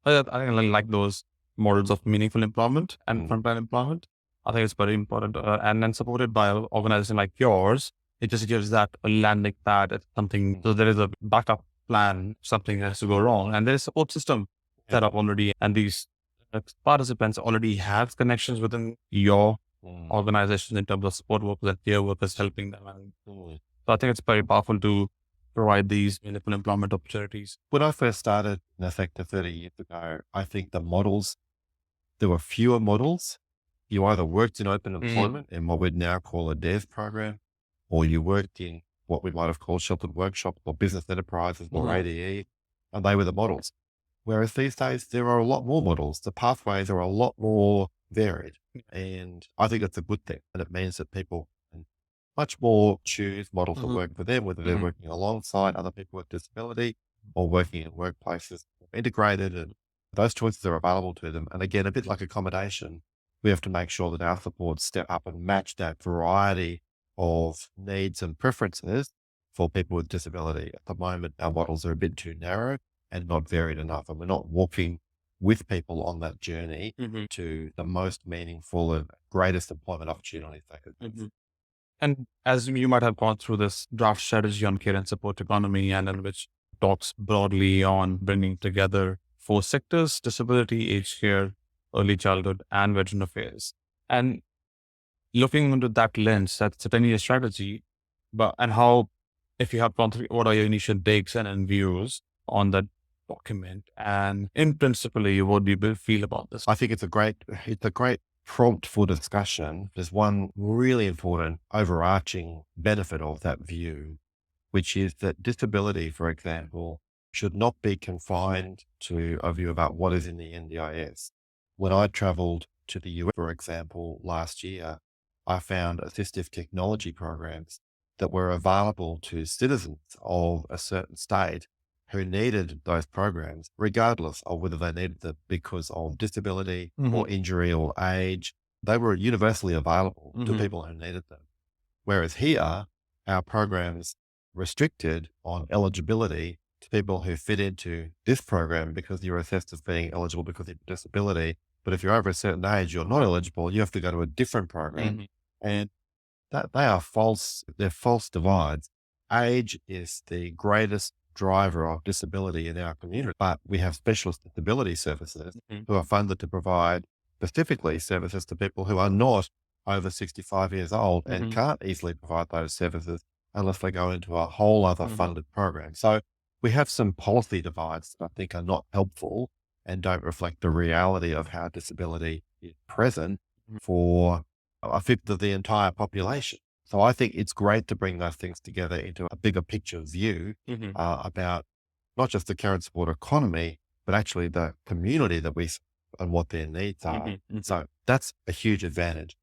I think I like those models of meaningful employment and Mm, frontline employment. I think it's very important. And then supported by an organization like yours, it just gives that a landing pad at something. mm, So there is a backup plan, if something has to go wrong. And there is a support system yeah, set up already. And these participants already have connections within your mm, organization in terms of support workers and peer workers helping them. And mm. so I think it's very powerful to provide these meaningful employment opportunities. When I first started in Effective 30 years ago, I think there were fewer models. You either worked in open Mm, employment in what we'd now call a DEV program, or you worked in what we might have called sheltered workshops or business enterprises or mhm, ADE, and they were the models. Whereas these days, there are a lot more models. The pathways are a lot more varied. And I think that's a good thing. And it means that people can much more choose models that mhm, work for them, whether they're mhm, working alongside other people with disability or working in workplaces integrated, and those choices are available to them. And again, a bit like accommodation, we have to make sure that our supports step up and match that variety of needs and preferences for people with disability. At the moment, our models are a bit too narrow and not varied enough. And we're not walking with people on that journey mhm, to the most meaningful and greatest employment opportunities they could have. mhm. And as you might have gone through this draft strategy on care and support economy, and in which talks broadly on bringing together four sectors: disability, aged care, early childhood, and veteran affairs. And looking into that lens, that's a 10-year strategy, but and how, if you have gone through, what are your initial takes and views on that document? And in principally, what do you feel about this? I think it's a great prompt for discussion. There's one really important overarching benefit of that view, which is that disability, for example, should not be confined to a view about what is in the NDIS. When I traveled to the US, for example, last year, I found assistive technology programs that were available to citizens of a certain state who needed those programs, regardless of whether they needed them because of disability or Hmm. injury or age. They were universally available to Hmm. people who needed them. Whereas here, our programs restricted on eligibility to people who fit into this program because you're assessed as being eligible because of your disability. But if you're over a certain age, you're not eligible. You have to go to a different program. Hmm. And that they are false. They're false divides. Age is the greatest driver of disability in our community, but we have specialist disability services Hmm. who are funded to provide specifically services to people who are not over 65 years old and Hmm. can't easily provide those services unless they go into a whole other Hmm. funded program. So we have some policy divides that I think are not helpful and don't reflect the reality of how disability is present for a fifth of the entire population. So I think it's great to bring those things together into a bigger picture view Hmm. about not just the care and support economy, but actually the community and what their needs are. Hmm. So that's a huge advantage.